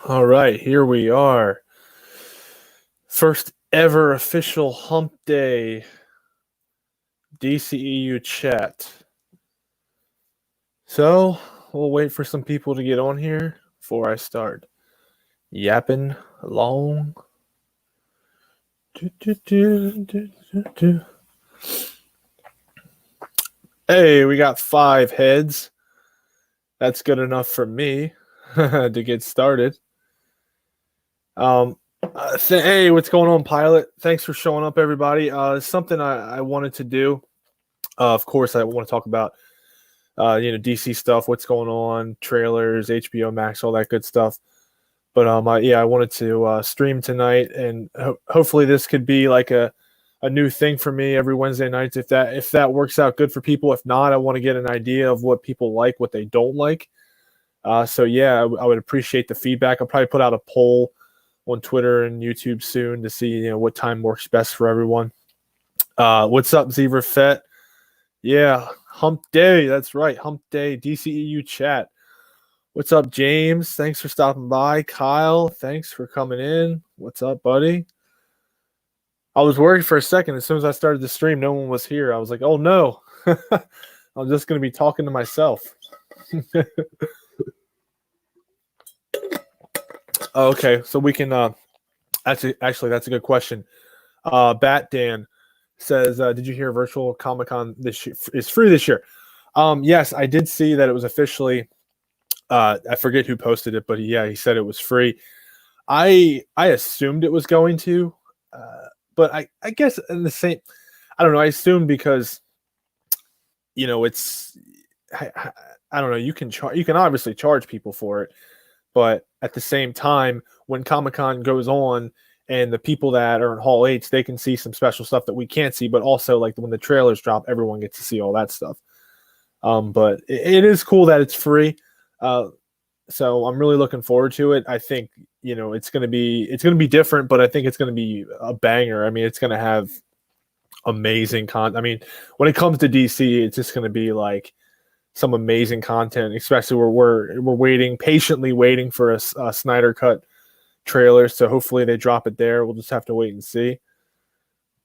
All right, here we are. First ever official Hump Day DCEU chat. So we'll wait for some people to get on here before I start yapping along. Hey, we got 5 heads. That's good enough for me to get started. Hey, what's going on, Pilot? Thanks for showing up, everybody. It's something I wanted to do. Of course, I want to talk about DC stuff, what's going on, trailers, HBO Max, all that good stuff. But I wanted to stream tonight, and hopefully this could be like a new thing for me every Wednesday nights. If that works out good for people. If not, I want to get an idea of what people like, what they don't like. I would appreciate the feedback. I'll probably put out a poll on Twitter and YouTube soon to see what time works best for everyone. What's up, Zebra Fett? Yeah, Hump Day. That's right, Hump Day DCEU chat. What's up, James? Thanks for stopping by. Kyle, thanks for coming in. What's up, buddy? I was worried for a second. As soon as I started the stream, no one was here. I was like, oh no, I'm just going to be talking to myself. Okay, so we can actually that's a good question. Bat Dan says, did you hear Virtual Comic-Con is free this year? Yes, I did see that it was officially I forget who posted it, but he said it was free. I assumed it was going to but I guess in the same, I don't know, I assumed because it's I don't know, you can obviously charge people for it. But at the same time, when Comic-Con goes on and the people that are in Hall H, they can see some special stuff that we can't see. But also, like when the trailers drop, everyone gets to see all that stuff. But it is cool that it's free. So I'm really looking forward to it. I think it's gonna be different, but I think it's gonna be a banger. I mean, it's gonna have amazing content. I mean, when it comes to DC, it's just gonna be like some amazing content, especially where we're patiently waiting for a Snyder Cut trailer. So hopefully they drop it there. We'll just have to wait and see.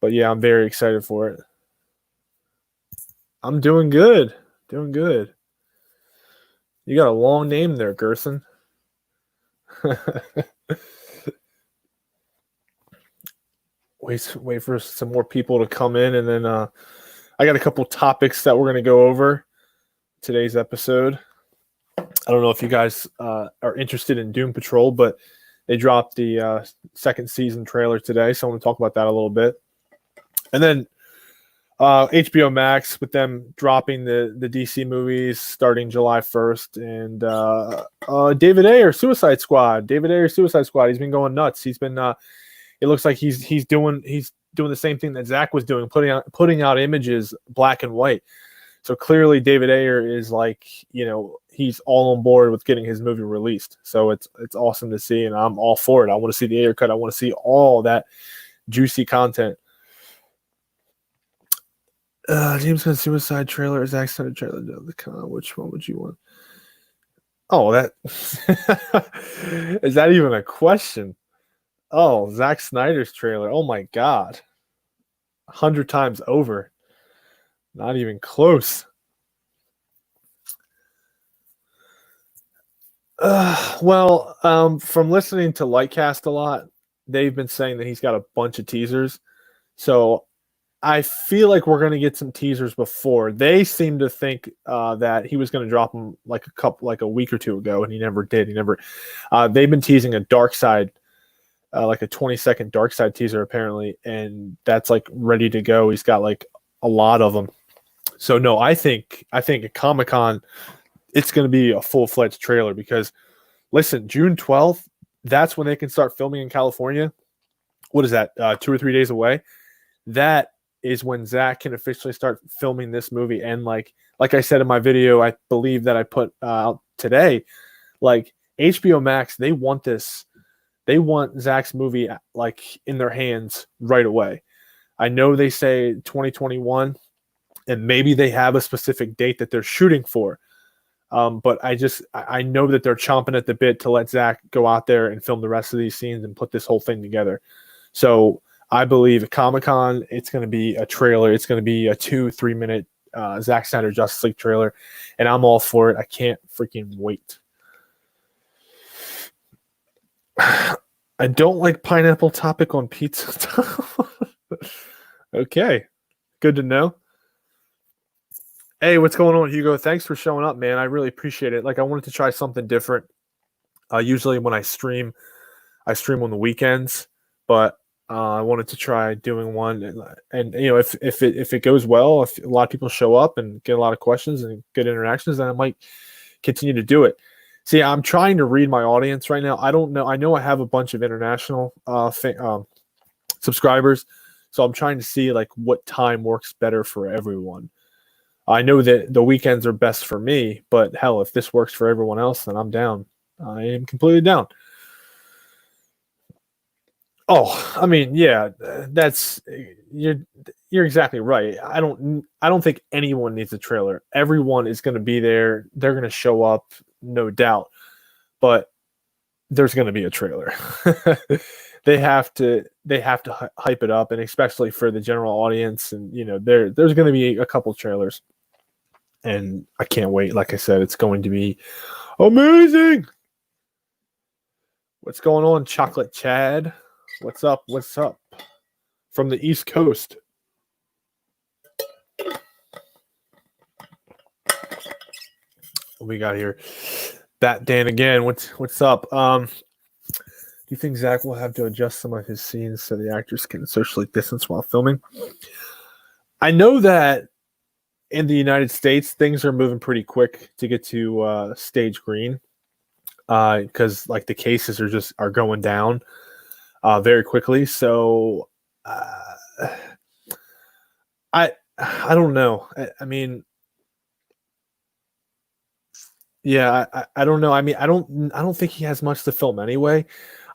But yeah, I'm very excited for it. I'm doing good. Doing good. You got a long name there, Gerson. Wait for some more people to come in, and then I got a couple topics that we're going to go over today's episode. I don't know if you guys are interested in Doom Patrol, but they dropped the second season trailer today, so I want to talk about that a little bit. And then HBO Max, with them dropping the DC movies starting July 1st, and David Ayer, Suicide Squad. He's been going nuts. He's been it looks like he's doing the same thing that Zach was doing, putting out images black and white. So clearly David Ayer is he's all on board with getting his movie released. So it's awesome to see, and I'm all for it. I want to see the Ayer cut. I want to see all that juicy content. James Gunn Suicide trailer, Zack Snyder trailer. Which one would you want? Oh, that is that even a question? Oh, Zack Snyder's trailer. Oh my God, 100 times over. Not even close. From listening to Lightcast a lot, they've been saying that he's got a bunch of teasers. So I feel like we're going to get some teasers before. They seem to think that he was going to drop them like a week or two ago, and he never did. They've been teasing a Dark Side, like a 20-second Dark Side teaser apparently, and that's like ready to go. He's got like a lot of them. So no, I think at Comic-Con it's going to be a full-fledged trailer, because listen, June 12th, that's when they can start filming in California. What is that? 2 or 3 days away. That is when Zach can officially start filming this movie. And like I said in my video, I believe that I put out today, like HBO Max, they want Zach's movie like in their hands right away. I know they say 2021, and maybe they have a specific date that they're shooting for. But I know that they're chomping at the bit to let Zach go out there and film the rest of these scenes and put this whole thing together. So I believe at Comic-Con, it's going to be a trailer. It's going to be a 2-3 minute Zack Snyder Justice League trailer, and I'm all for it. I can't freaking wait. I don't like pineapple topic on pizza. Okay, good to know. Hey, what's going on, Hugo? Thanks for showing up, man. I really appreciate it. Like, I wanted to try something different. Usually when I stream on the weekends, but I wanted to try doing one, and you know, if it goes well, if a lot of people show up and get a lot of questions and good interactions, then I might continue to do it. See, I'm trying to read my audience right now. I don't know. I know I have a bunch of international subscribers, so I'm trying to see like what time works better for everyone. I know that the weekends are best for me, but hell, if this works for everyone else, then I'm down. I am completely down. Oh, I mean, yeah, that's you're exactly right. I don't think anyone needs a trailer. Everyone is going to be there. They're going to show up, no doubt. But there's going to be a trailer. They have to hype it up, and especially for the general audience. And you know, there's going to be a couple trailers, and I can't wait. Like I said, it's going to be amazing. What's going on, Chocolate Chad? What's up? What's up? From the East Coast. What we got here? Bat Dan again. What's up? Do you think Zach will have to adjust some of his scenes so the actors can socially distance while filming? I know that in the United States, things are moving pretty quick to get to stage green, because like the cases are going down very quickly. So I don't know. I mean, yeah, I don't know. I mean, I don't think he has much to film anyway.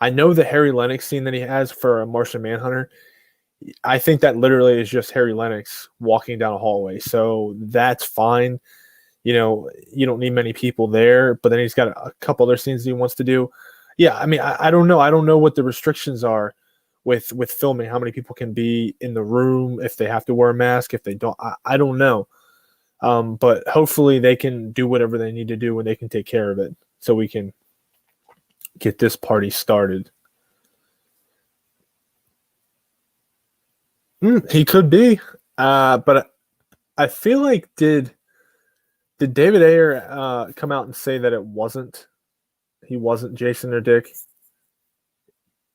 I know the Harry Lennox scene that he has for Martian Manhunter. I think that literally is just Harry Lennox walking down a hallway. So that's fine. You know, you don't need many people there, but then he's got a couple other scenes he wants to do. Yeah, I mean, I don't know. I don't know what the restrictions are with filming, how many people can be in the room, if they have to wear a mask, if they don't. I don't know. But hopefully they can do whatever they need to do and they can take care of it so we can get this party started. He could be, but I feel like did David Ayer come out and say that he wasn't Jason or Dick?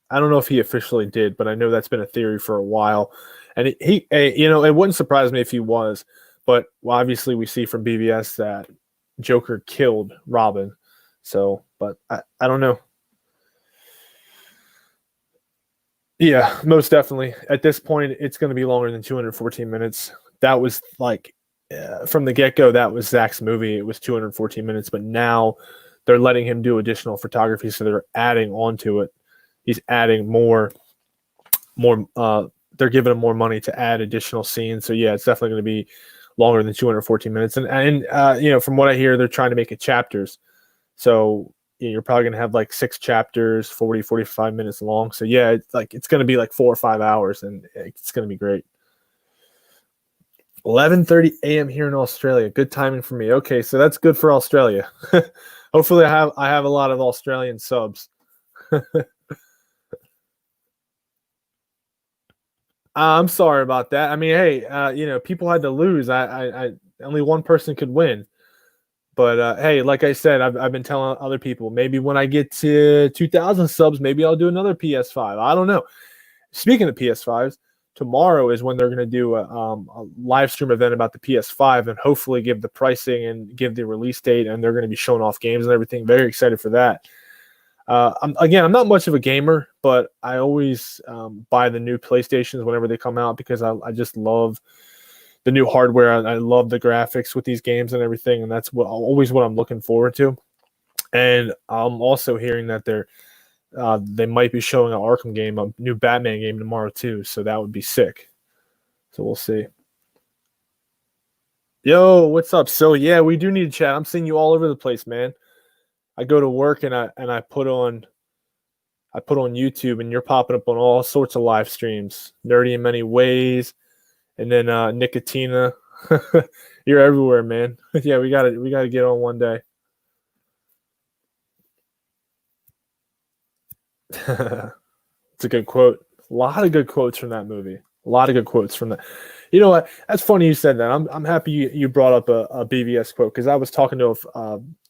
I don't know if he officially did, but I know that's been a theory for a while. And he you know, it wouldn't surprise me if he was, but obviously we see from BVS that Joker killed Robin. So, but I don't know. Yeah, most definitely. At this point, it's going to be longer than 214 minutes. That was like from the get-go, that was Zach's movie. It was 214 minutes, but now they're letting him do additional photography, so they're adding onto it. He's adding more. They're giving him more money to add additional scenes. So yeah, it's definitely going to be longer than 214 minutes. And you know, from what I hear, they're trying to make it chapters. So you're probably going to have like 6 chapters, 45 minutes long. So yeah, it's going to be like 4 or 5 hours, and it's going to be great. 11:30 a.m. here in Australia. Good timing for me. Okay, so that's good for Australia. Hopefully I have a lot of Australian subs. I'm sorry about that. I mean, hey, you know, people had to lose. I only one person could win. But hey, like I said, I've been telling other people, maybe when I get to 2,000 subs, maybe I'll do another PS5. I don't know. Speaking of PS5s, tomorrow is when they're going to do a live stream event about the PS5 and hopefully give the pricing and give the release date, and they're going to be showing off games and everything. Very excited for that. I'm not much of a gamer, but I always buy the new PlayStations whenever they come out because I just love the new hardware. I love the graphics with these games and everything, and that's always what I'm looking forward to. And I'm also hearing that they might be showing an Arkham game, a new Batman game tomorrow too, so that would be sick. So we'll see. Yo, what's up? So yeah, we do need to chat. I'm seeing you all over the place, man. I go to work and I put on YouTube and you're popping up on all sorts of live streams. Nerdy in many ways. And then Nicotina. You're everywhere, man. Yeah, we gotta get on one day. It's a good quote. A lot of good quotes from that movie. A lot of good quotes from that. You know what? That's funny you said that. I'm happy you brought up a BVS quote because I was talking to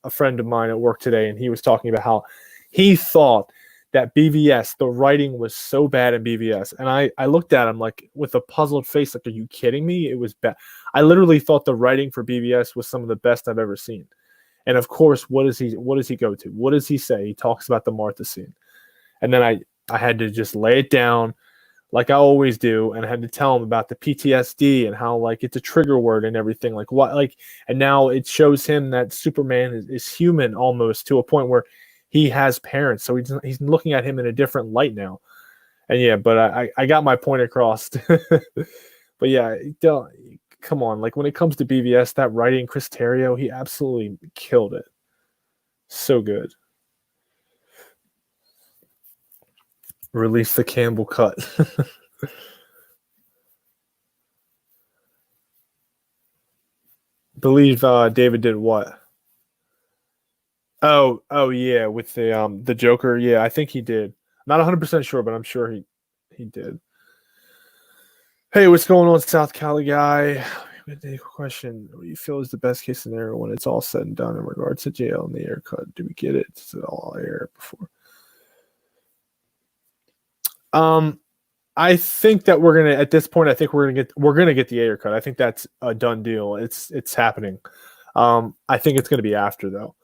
a friend of mine at work today, and he was talking about how he thought that BVS, the writing was so bad in BVS. And I looked at him like with a puzzled face, like, are you kidding me? It was bad. I literally thought the writing for BVS was some of the best I've ever seen. And of course, what does he go to? What does he say? He talks about the Martha scene. And then I had to just lay it down like I always do, and I had to tell him about the PTSD and how like it's a trigger word and everything. Like what and now it shows him that Superman is human almost to a point where he has parents, so he's looking at him in a different light now. And yeah, but I got my point across. But yeah, don't come on. Like when it comes to BVS, that writing, Chris Terrio, he absolutely killed it. So good. Release the Campbell cut. Believe David did what? Oh yeah, with the Joker. Yeah, I think he did. Not 100% sure, but I'm sure he did. Hey, what's going on, South Cali guy? Question: what do you feel is the best case scenario when it's all said and done in regards to jail and the Ayer cut? Do we get it? Is it all Ayer before? I think that we're gonna at this point. I think we're gonna get the Ayer cut. I think that's a done deal. It's happening. I think it's gonna be after though.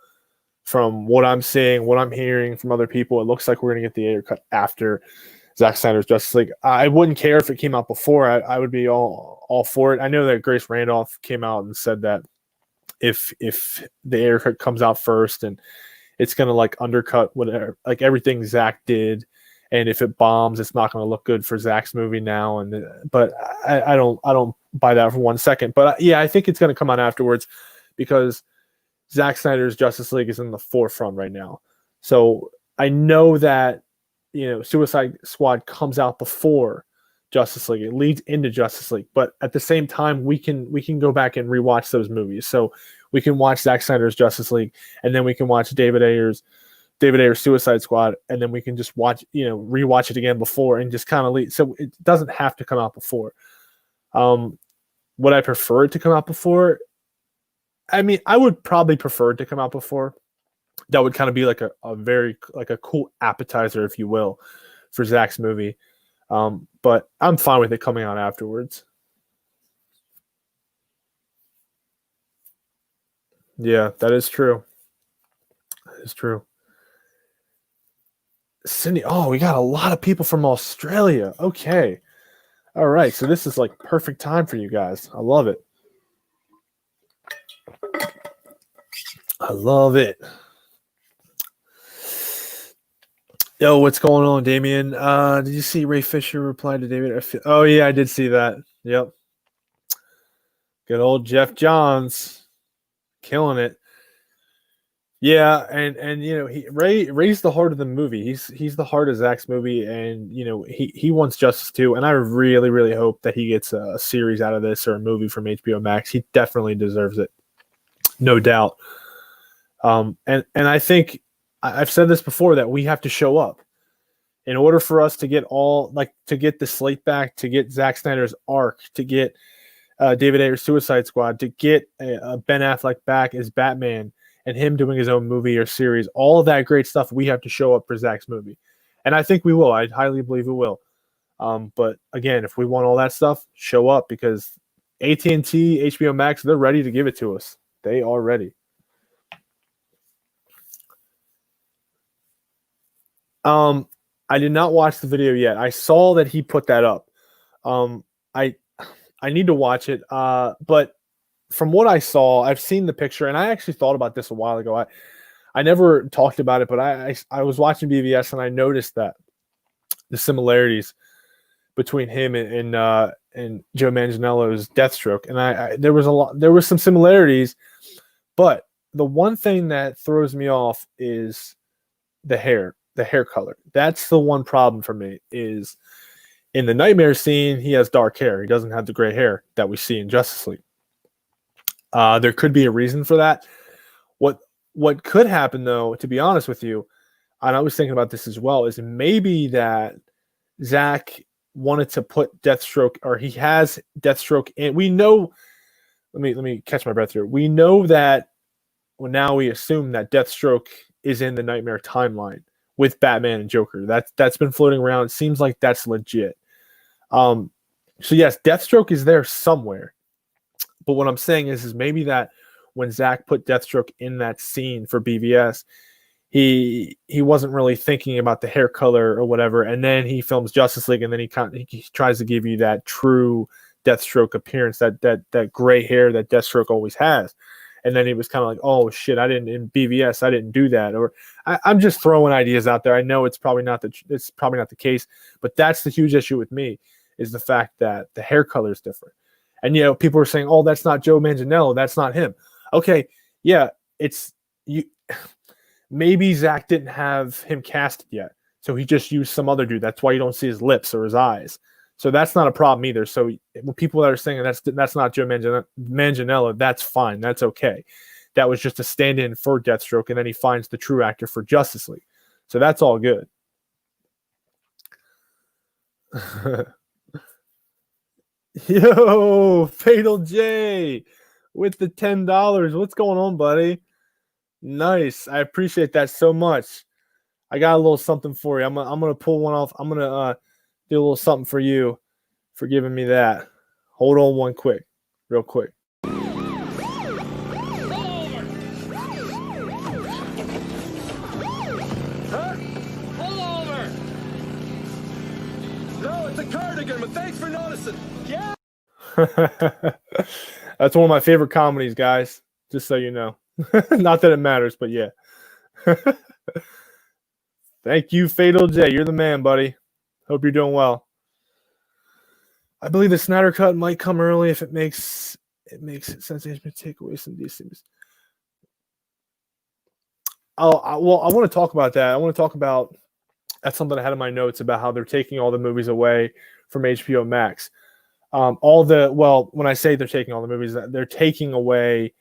From what I'm seeing, what I'm hearing from other people, it looks like we're gonna get the Ayer cut after Zack Snyder's Justice League. I wouldn't care if it came out before. I would be all for it. I know that Grace Randolph came out and said that if the Ayer cut comes out first and it's gonna like undercut whatever like everything Zack did. And if it bombs, it's not going to look good for Zack's movie now. But I don't buy that for 1 second. But yeah, I think it's going to come out afterwards because Zack Snyder's Justice League is in the forefront right now. So I know that Suicide Squad comes out before Justice League. It leads into Justice League, but at the same time, we can go back and rewatch those movies. So we can watch Zack Snyder's Justice League, and then we can watch David Ayer's Suicide Squad, and then we can just rewatch it again before and just kind of lead. So it doesn't have to come out before. Would I prefer it to come out before? I mean, I would probably prefer it to come out before. That would kind of be like a very like a cool appetizer, if you will, for Zack's movie. But I'm fine with it coming out afterwards. Yeah, that is true. That is true. Cindy, oh, we got a lot of people from Australia. Okay. All right. So this is like perfect time for you guys. I love it. I love it. Yo, what's going on, Damien? Did you see Ray Fisher reply to David? Oh, yeah, I did see that. Yep. Good old Jeff Johns. Killing it. Yeah, and Ray's the heart of the movie. He's the heart of Zack's movie, and he wants justice too. And I really, really hope that he gets a series out of this or a movie from HBO Max. He definitely deserves it, no doubt. And I think I've said this before that we have to show up in order for us to get to get the slate back, to get Zack Snyder's arc, to get David Ayer's Suicide Squad, to get Ben Affleck back as Batman. And him doing his own movie or series, all of that great stuff, we have to show up for Zack's movie. And I think we will. I highly believe we will. But again, if we want all that stuff, show up because AT&T, HBO Max, they're ready to give it to us. They are ready. I did not watch the video yet. I saw that he put that up. I need to watch it. But from what I saw, I've seen the picture, and I actually thought about this a while ago. I never talked about it, but I was watching BVS and I noticed that the similarities between him and Joe Manganiello's Deathstroke, and there was some similarities, but the one thing that throws me off is the hair color. That's the one problem for me. Is in the Nightmare scene, he has dark hair. He doesn't have the gray hair that we see in Justice League. There could be a reason for that. What could happen, though, to be honest with you, and I was thinking about this as well, is maybe that Zach wanted to put Deathstroke, or he has Deathstroke in. We know. Let me catch my breath here. We know that. Well, now we assume that Deathstroke is in the Nightmare timeline with Batman and Joker. That's been floating around. It seems like that's legit. So yes, Deathstroke is there somewhere. But what I'm saying is maybe that when Zach put Deathstroke in that scene for BVS, he wasn't really thinking about the hair color or whatever, and then he films Justice League, and then he tries to give you that true Deathstroke appearance, that gray hair that Deathstroke always has. And then he was kind of like, oh shit, in BVS I didn't do that. Or I'm just throwing ideas out there. I know it's probably not the case, but that's the huge issue with me, is the fact that the hair color is different. And people are saying, oh, that's not Joe Manganiello, that's not him. Okay, yeah, it's you. Maybe Zach didn't have him casted yet, so he just used some other dude. That's why you don't see his lips or his eyes. So that's not a problem either. So when people that are saying that's not Joe Manganiello, that's fine. That's okay. That was just a stand-in for Deathstroke, and then he finds the true actor for Justice League. So that's all good. Yo, Fatal J with the $10. What's going on, buddy? Nice. I appreciate that so much. I got a little something for you. I'm gonna pull one off. I'm gonna do a little something for you for giving me that. Hold on real quick. Huh? Pull over. No, it's a cardigan, but thanks for noticing. Yeah. That's one of my favorite comedies, guys. Just so you know. Not that it matters, but yeah. Thank you, Fatal J. You're the man, buddy. Hope you're doing well. I believe the Snyder Cut might come early if it makes sense to take away some of these things. I want to talk about that. I want to talk about that's something I had in my notes about how they're taking all the movies away from HBO Max. When I say they're taking all the movies, they're taking away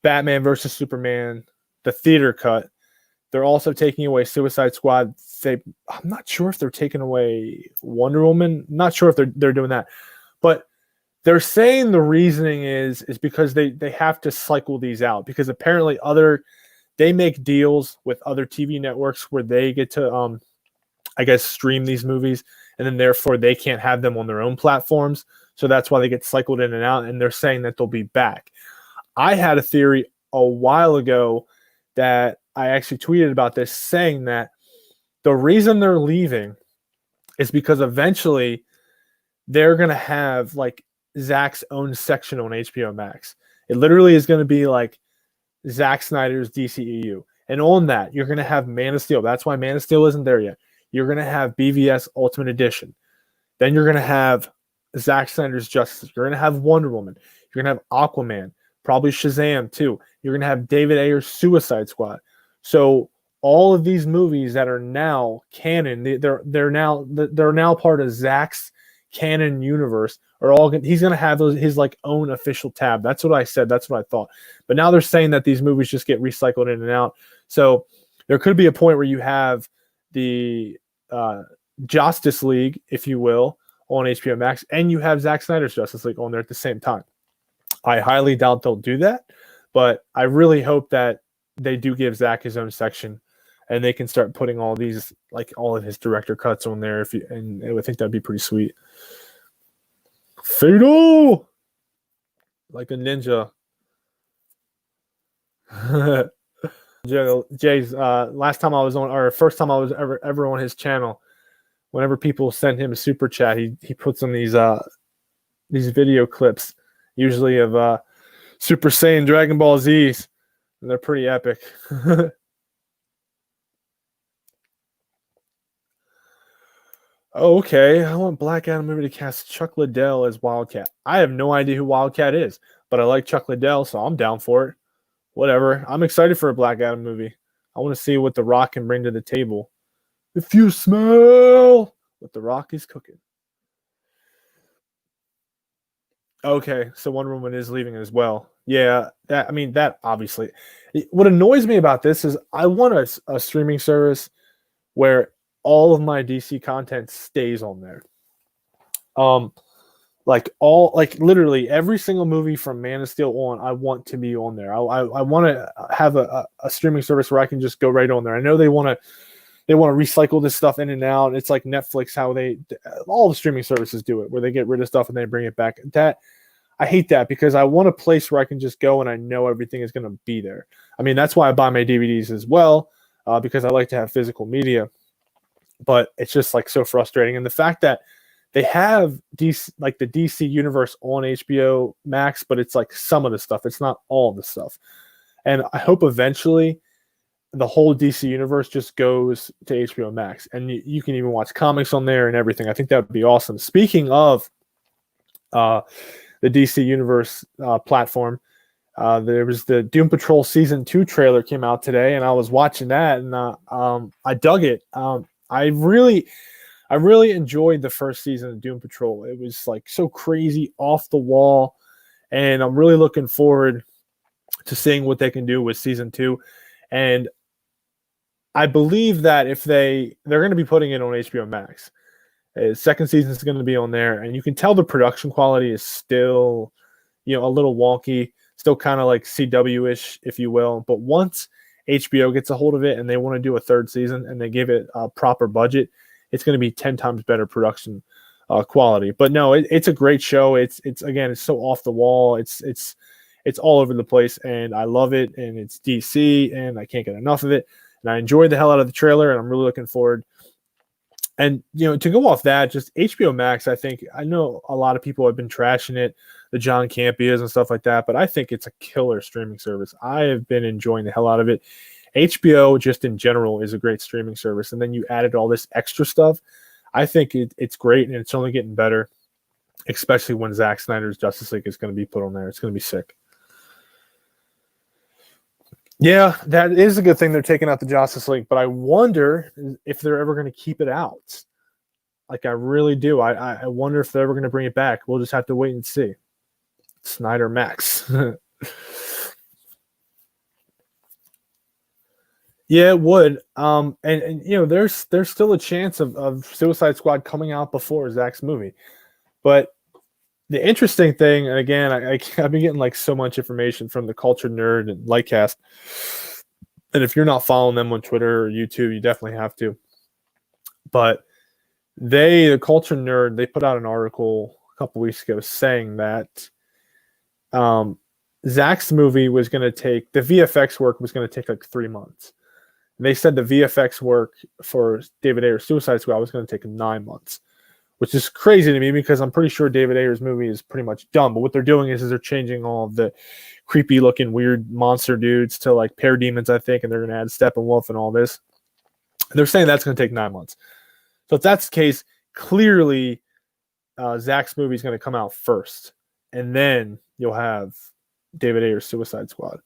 Batman versus Superman, the theater cut. They're also taking away Suicide Squad. I'm not sure if they're taking away Wonder Woman. Not sure if they're doing that. But they're saying the reasoning is because they have to cycle these out, because apparently they make deals with other TV networks where they get to stream these movies, and then therefore they can't have them on their own platforms. So that's why they get cycled in and out, and they're saying that they'll be back. I had a theory a while ago that I actually tweeted about this, saying that the reason they're leaving is because eventually they're going to have like Zach's own section on HBO Max. It literally is going to be like Zack Snyder's DCEU. And on that, you're going to have Man of Steel. That's why Man of Steel isn't there yet. You're going to have BVS Ultimate Edition. Then you're going to have Zack Snyder's Justice. You're going to have Wonder Woman. You're going to have Aquaman. Probably Shazam too. You're going to have David Ayer's Suicide Squad. So all of these movies that are now canon, they're now part of Zach's canon universe. He's going to have his like own official tab. That's what I said. That's what I thought. But now they're saying that these movies just get recycled in and out. So there could be a point where you have the Justice League, if you will, on HBO Max, and you have Zack Snyder's Justice League on there at the same time. I highly doubt they'll do that, but I really hope that they do give Zach his own section, and they can start putting all these, like all of his director cuts on there. And I would think that'd be pretty sweet. Fatal, like a ninja. Jay's last time I was on, or first time I was ever on his channel. Whenever people send him a super chat, he puts on these video clips, usually of Super Saiyan Dragon Ball Z's, and they're pretty epic. Oh, okay. I want Black Adam movie to cast Chuck Liddell as Wildcat. I have no idea who Wildcat is, but I like Chuck Liddell, so I'm down for it. Whatever. I'm excited for a Black Adam movie. I want to see what The Rock can bring to the table. If you smell what The Rock is cooking. Okay, so Wonder Woman is leaving as well. Yeah, that obviously. What annoys me about this is I want a streaming service where all of my DC content stays on there. Um, like literally every single movie from Man of Steel on, I want to be on there. I want to have a streaming service where I can just go right on there. I know they want to recycle this stuff in and out. It's like Netflix, how all the streaming services do it, where they get rid of stuff and they bring it back. That I hate that because I want a place where I can just go and I know everything is going to be there. I mean, that's why I buy my DVDs as well, because I like to have physical media. But it's just like so frustrating, and the fact that they have DC, like the DC universe on HBO Max, but it's like some of the stuff. It's not all the stuff. And I hope eventually the whole DC universe just goes to HBO Max, and you can even watch comics on there and everything. I think that would be awesome. Speaking of the DC universe platform, there was the Doom Patrol Season 2 trailer came out today, and I was watching that, and I dug it. I really enjoyed the first season of Doom Patrol. It was like so crazy, off the wall, and I'm really looking forward to seeing what they can do with season 2. And I believe that if they're going to be putting it on HBO Max, second season is going to be on there, and you can tell the production quality is still, a little wonky, still kind of like CW-ish, if you will. But once HBO gets a hold of it and they want to do a third season and they give it a proper budget, it's going to be 10 times better production quality. But no, it's a great show. It's again, it's so off the wall. It's all over the place, and I love it. And it's DC, and I can't get enough of it. And I enjoyed the hell out of the trailer, and I'm really looking forward. And to go off that, just HBO Max, I know a lot of people have been trashing it, the John Campias and stuff like that, but I think it's a killer streaming service. I have been enjoying the hell out of it. HBO, just in general, is a great streaming service, and then you added all this extra stuff. I think it's great, and it's only getting better, especially when Zack Snyder's Justice League is going to be put on there. It's going to be sick. Yeah, that is a good thing they're taking out the Justice League, but I wonder if they're ever going to keep it out. Like, I really do. I wonder if they're ever going to bring it back. We'll just have to wait and see. Snyder Max. Yeah, it would. And there's still a chance of Suicide Squad coming out before Zack's movie. But the interesting thing, and again, I've been getting like so much information from the Culture Nerd and Lightcast, and if you're not following them on Twitter or YouTube, you definitely have to. But the Culture Nerd, they put out an article a couple weeks ago saying that Zack's movie was going to take, the VFX work was going to take like 3 months. And they said the VFX work for David Ayer's Suicide Squad was going to take 9 months, which is crazy to me because I'm pretty sure David Ayer's movie is pretty much done. But what they're doing is they're changing all of the creepy looking weird monster dudes to like parademons, I think, and they're going to add Steppenwolf and all this. They're saying that's going to take 9 months. So if that's the case, clearly Zack's movie is going to come out first, and then you'll have David Ayer's Suicide Squad.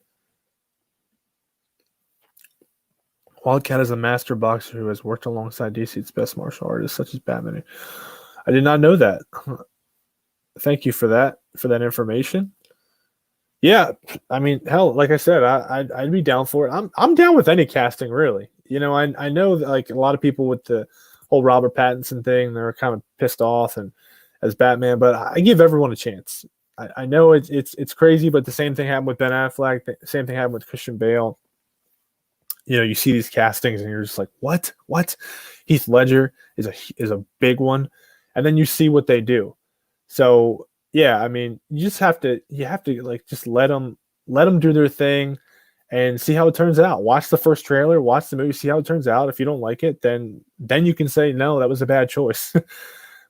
Wildcat is a master boxer who has worked alongside DC's best martial artists, such as Batman. I did not know that. Thank you for that information. Yeah, I mean, hell, like I said, I'd be down for it. I'm down with any casting, really. I know that, like, a lot of people with the whole Robert Pattinson thing, they're kind of pissed off and as Batman, but I give everyone a chance. I know it's crazy, but the same thing happened with Ben Affleck. The same thing happened with Christian Bale. You see these castings and you're just like, what? Heath Ledger is a big one, and then you see what they do. So yeah, I mean, you have to like just let them do their thing and see how it turns out. Watch the first trailer, watch the movie, see how it turns out. If you don't like it, then you can say no, that was a bad choice.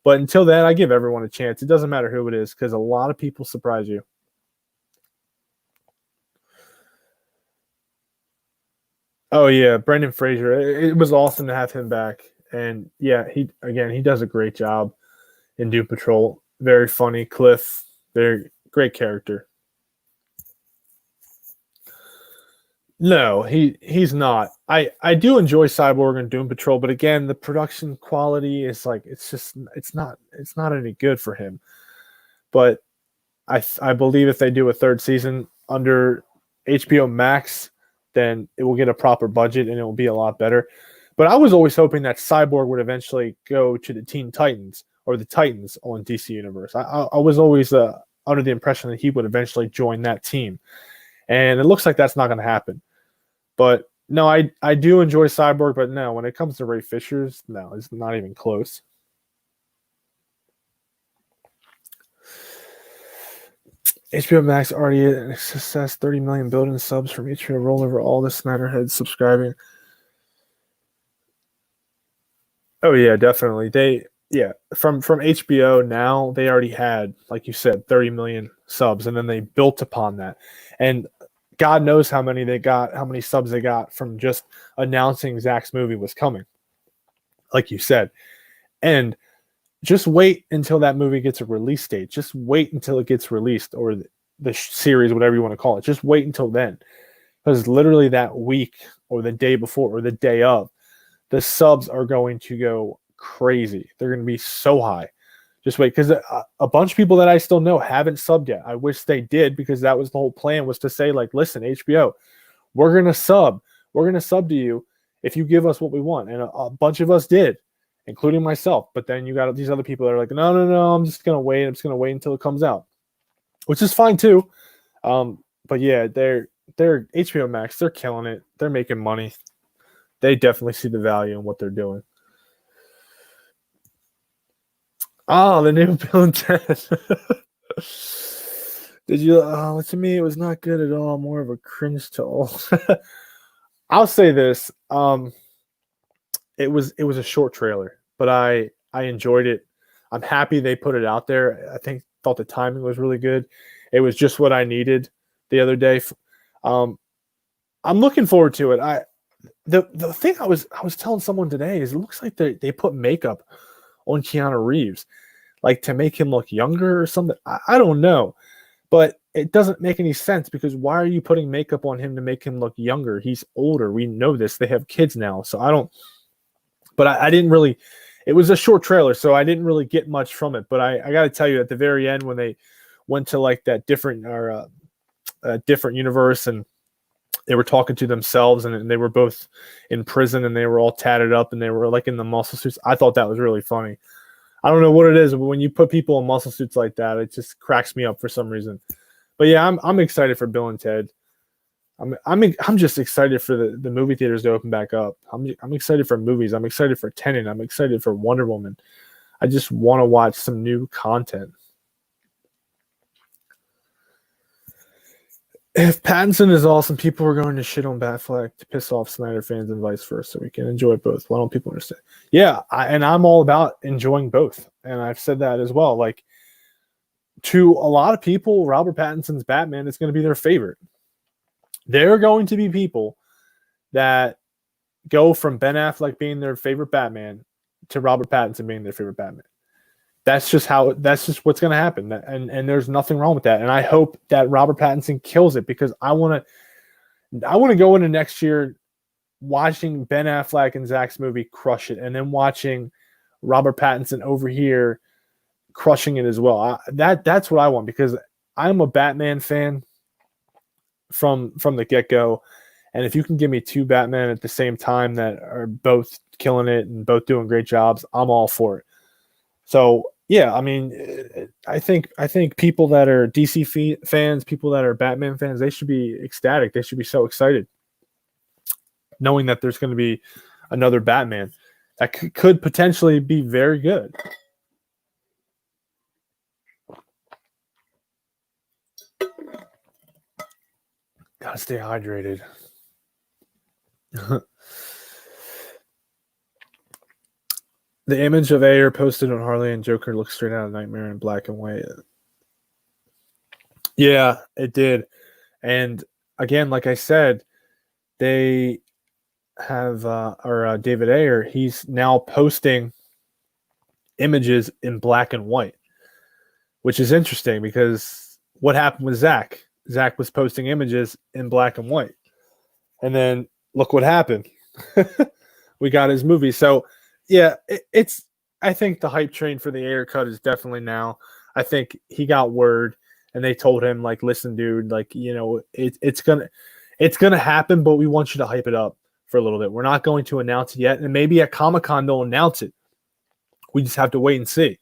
But until then, I give everyone a chance. It doesn't matter who it is because a lot of people surprise you. Oh yeah, Brendan Fraser. It was awesome to have him back, And yeah, he does a great job in Doom Patrol. Very funny. Cliff, very great character. No, he's not. I do enjoy Cyborg and Doom Patrol, but again, the production quality is like it's not any good for him. But I believe if they do a third season under HBO Max, then it will get a proper budget and it will be a lot better. But I was always hoping that Cyborg would eventually go to the Teen Titans or the Titans on DC Universe. I was always under the impression that he would eventually join that team, and it looks like that's not going to happen. But no, I do enjoy Cyborg, but no, when it comes to Ray Fisher's, no, it's not even close. HBO Max already a success, 30 million built-in subs from HBO roll over all the Snyder heads subscribing. Oh yeah, definitely. From HBO now, they already had, like you said, 30 million subs, and then they built upon that. And God knows how many subs they got from just announcing Zach's movie was coming, like you said. And just wait until that movie gets a release date. Just wait until it gets released, or the series, whatever you want to call it. Just wait until then. Because literally that week or the day before or the day of, the subs are going to go crazy. They're going to be so high. Just wait, because a bunch of people that I still know haven't subbed yet. I wish they did, because that was the whole plan, was to say, like, listen, HBO, we're going to sub. We're going to sub to you if you give us what we want. And a bunch of us did, including myself. But then you got these other people that are like, no, I'm just going to wait. I'm just going to wait until it comes out, which is fine too. But yeah, they're HBO Max. They're killing it. They're making money. They definitely see the value in what they're doing. Oh, the new Bill and Ted. Did you? To me, it was not good at all. More of a cringe to all. I'll say this. It was a short trailer, but I enjoyed it. I'm happy they put it out there. Thought the timing was really good. It was just what I needed the other day. I'm looking forward to it. The thing I was telling someone today is it looks like they put makeup on Keanu Reeves, like to make him look younger or something. I don't know, but it doesn't make any sense, because why are you putting makeup on him to make him look younger? He's older. We know this. They have kids now, so I don't. But I didn't really. It was a short trailer, so I didn't really get much from it. But I got to tell you, at the very end, when they went to like that different universe, and they were talking to themselves, and they were both in prison, and they were all tatted up, and they were like in the muscle suits. I thought that was really funny. I don't know what it is, but when you put people in muscle suits like that, it just cracks me up for some reason. But yeah, I'm excited for Bill and Ted. I'm just excited for the movie theaters to open back up. I'm excited for movies. I'm excited for Tenet. I'm excited for Wonder Woman. I just want to watch some new content. If Pattinson is awesome, people are going to shit on Batfleck to piss off Snyder fans and vice versa. We can enjoy both. Why don't people understand? Yeah, I'm all about enjoying both. And I've said that as well. Like, to a lot of people, Robert Pattinson's Batman is going to be their favorite. There are going to be people that go from Ben Affleck being their favorite Batman to Robert Pattinson being their favorite Batman. That's just what's going to happen. And there's nothing wrong with that. And I hope that Robert Pattinson kills it, because I want to go into next year watching Ben Affleck and Zach's movie crush it, and then watching Robert Pattinson over here crushing it as well. That's what I want, because I'm a Batman fan from the get-go. And if you can give me two Batman at the same time that are both killing it and both doing great jobs, I'm all for it. So yeah, I mean, I think people that are DC fans, people that are Batman fans, they should be ecstatic. They should be so excited, knowing that there's going to be another Batman that could potentially be very good. Gotta stay hydrated. The image of Ayer posted on Harley and Joker looks straight out of Nightmare in black and white. Yeah, it did. And again, like I said, they David Ayer, he's now posting images in black and white, which is interesting because what happened with Zach? Zach was posting images in black and white. And then look what happened. We got his movie. So, yeah, I think the hype train for the Ayer cut is definitely now. I think he got word and they told him, like, listen, dude, like, it's gonna happen, but we want you to hype it up for a little bit. We're not going to announce it yet. And maybe at Comic-Con they'll announce it. We just have to wait and see.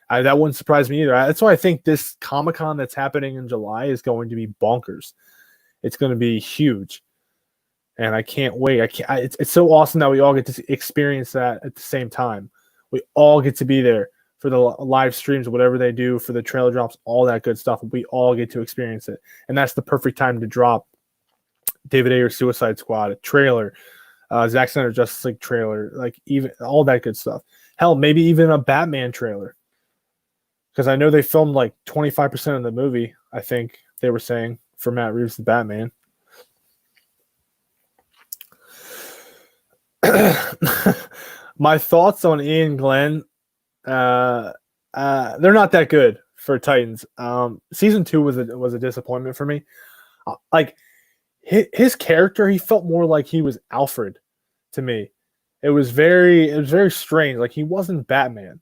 That wouldn't surprise me either. That's why I think this Comic-Con that's happening in July is going to be bonkers. It's going to be huge. And I can't wait. It's so awesome that we all get to experience that at the same time. We all get to be there for the live streams, whatever they do, for the trailer drops, all that good stuff. We all get to experience it. And that's the perfect time to drop David Ayer's Suicide Squad, a trailer, Zack Snyder Justice League trailer, like even all that good stuff. Hell, maybe even a Batman trailer. Because I know they filmed like 25% of the movie, I think they were saying, for Matt Reeves' The Batman. My thoughts on Ian Glenn, they're not that good for Titans. Season 2 was a disappointment for me. Like his character, he felt more like he was Alfred to me. It was very strange. Like he wasn't Batman.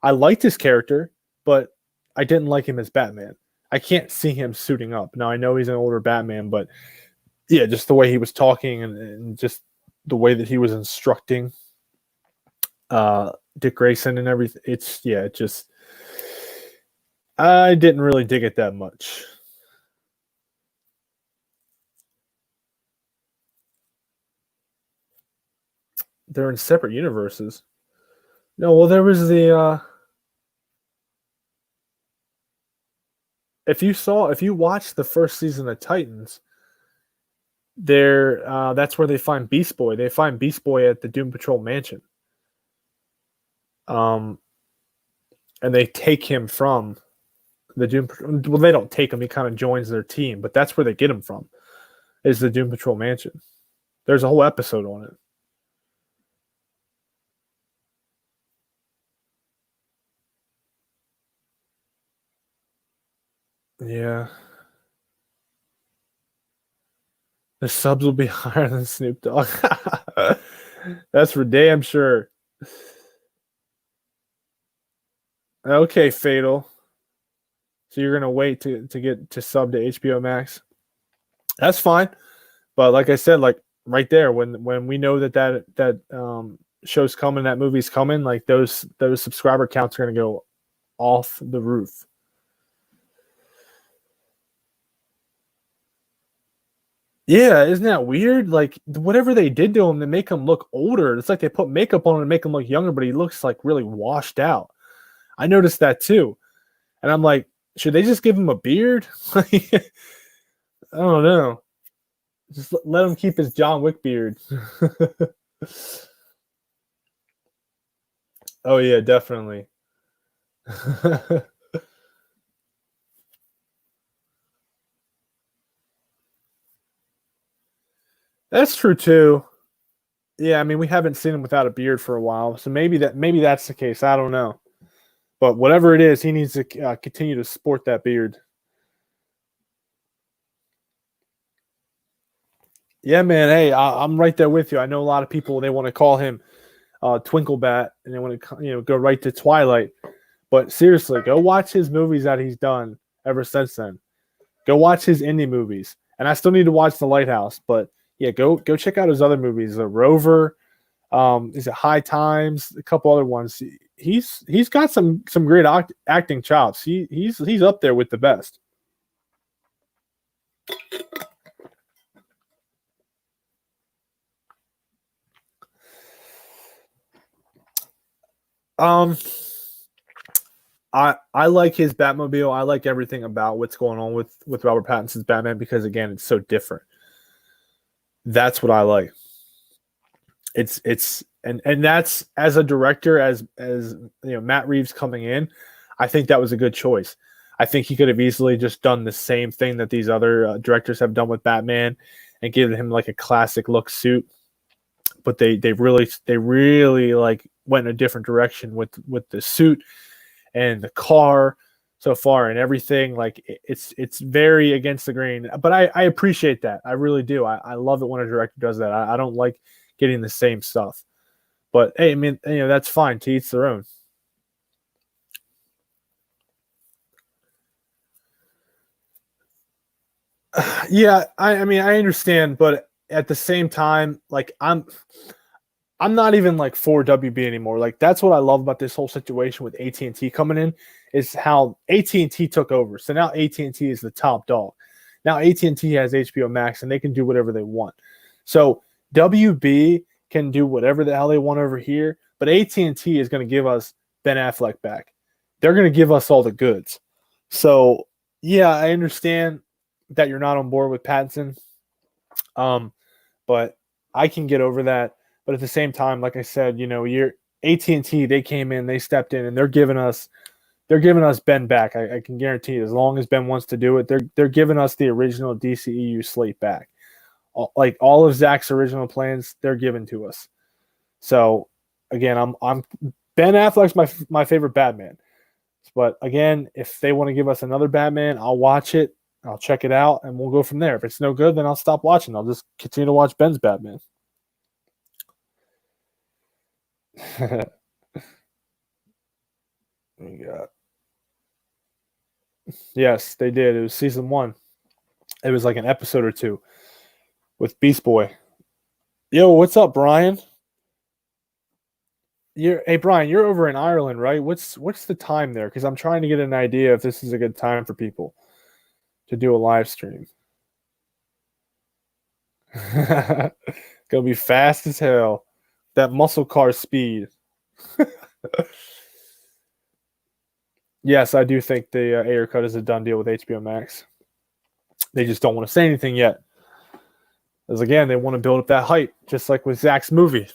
I liked his character, but I didn't like him as Batman. I can't see him suiting up. Now I know he's an older Batman, but yeah, just the way he was talking and just the way that he was instructing Dick Grayson and everything. I didn't really dig it that much. They're in separate universes. No, well, there was the if you watched the first season of Titans, that's where they find Beast Boy. They find Beast Boy at the Doom Patrol mansion. And they take him from the Doom Patrol. Well, they don't take him. He kind of joins their team, but that's where they get him from, is the Doom Patrol mansion. There's a whole episode on it. Yeah. The subs will be higher than Snoop Dogg. That's for damn sure. Okay, Fatal. So you're gonna wait to get to sub to HBO Max. That's fine. But like I said, like right there, when we know that show's coming, that movie's coming, like those subscriber counts are gonna go off the roof. Yeah, isn't that weird? Like whatever they did to him to make him look older. It's like they put makeup on him to make him look younger, but he looks like really washed out. I noticed that too. And I'm like, should they just give him a beard? I don't know. Just let him keep his John Wick beard. Oh yeah, definitely. That's true too. Yeah, I mean, we haven't seen him without a beard for a while, so maybe that's the case. I don't know, but whatever it is, he needs to continue to sport that beard. Yeah, man. Hey, I'm right there with you. I know a lot of people, they want to call him Twinklebat, and they want to go right to Twilight. But seriously, go watch his movies that he's done ever since then. Go watch his indie movies, and I still need to watch The Lighthouse. But yeah, go check out his other movies. The Rover, is it High Times? A couple other ones. He's got some great acting chops. He's up there with the best. I like his Batmobile. I like everything about what's going on with Robert Pattinson's Batman because again, it's so different. That's what I like. And that's, as a director, as Matt Reeves coming in, I think that was a good choice. I think he could have easily just done the same thing that these other directors have done with Batman and given him like a classic look suit. but they really like went in a different direction with the suit and the car so far and everything. Like it's very against the grain, but I appreciate that. I really do. I love it when a director does that. I don't like getting the same stuff, but hey, I mean, that's fine. To each their own. Yeah, I mean, I understand, but at the same time, like I'm not even like for WB anymore. Like that's what I love about this whole situation with AT&T coming in is how AT&T took over. So now AT&T is the top dog. Now AT&T has HBO Max and they can do whatever they want. So WB can do whatever the hell they want over here, but AT&T is going to give us Ben Affleck back. They're going to give us all the goods. So yeah, I understand that you're not on board with Pattinson, but I can get over that. But at the same time, like I said, you're AT&T. They came in, they stepped in, and they're giving us Ben back. I can guarantee you, as long as Ben wants to do it, they're giving us the original DCEU slate back. All of Zach's original plans, they're given to us. So again, I'm Ben Affleck's my favorite Batman. But again, if they want to give us another Batman, I'll watch it. I'll check it out, and we'll go from there. If it's no good, then I'll stop watching. I'll just continue to watch Ben's Batman. We got. Yes, they did. It was season 1. It was like an episode or 2 with Beast Boy. Yo, what's up, Brian? Hey Brian, you're over in Ireland, right? What's the time there? Because I'm trying to get an idea if this is a good time for people to do a live stream. Gonna be fast as hell. That muscle car speed. Yes, I do think the Ayer cut is a done deal with HBO Max. They just don't want to say anything yet. Because again, they want to build up that hype, just like with Zach's movie.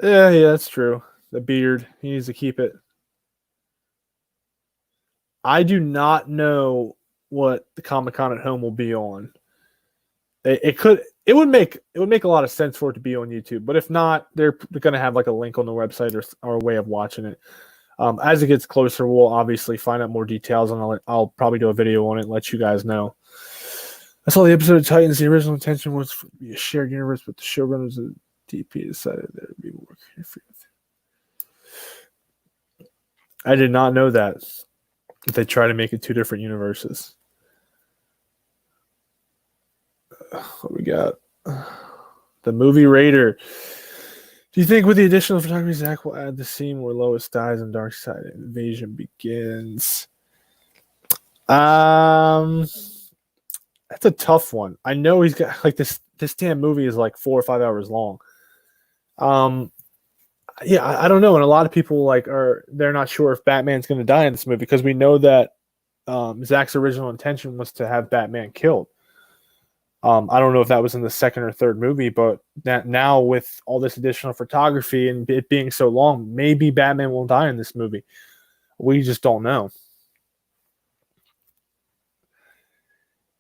Yeah, that's true. The beard, he needs to keep it. I do not know what the Comic-Con at home will be on. It would make a lot of sense for it to be on YouTube, but if not, they're going to have like a link on the website or a way of watching it. As it gets closer, we'll obviously find out more details, and I'll probably do a video on it and let you guys know. I saw the episode of Titans. The original intention was to be a shared universe, but the showrunners of DP decided there would be more carefree. I did not know that they try to make it 2 different universes. What we got? The movie Raider. Do you think with the additional photography, Zach will add the scene where Lois dies and Darkseid invasion begins? That's a tough one. I know he's got like this damn movie is like 4 or 5 hours long. Yeah, I don't know. And a lot of people they're not sure if Batman's going to die in this movie because we know that Zach's original intention was to have Batman killed. I don't know if that was in the second or third movie, but that now with all this additional photography and it being so long, maybe Batman will die in this movie. We just don't know.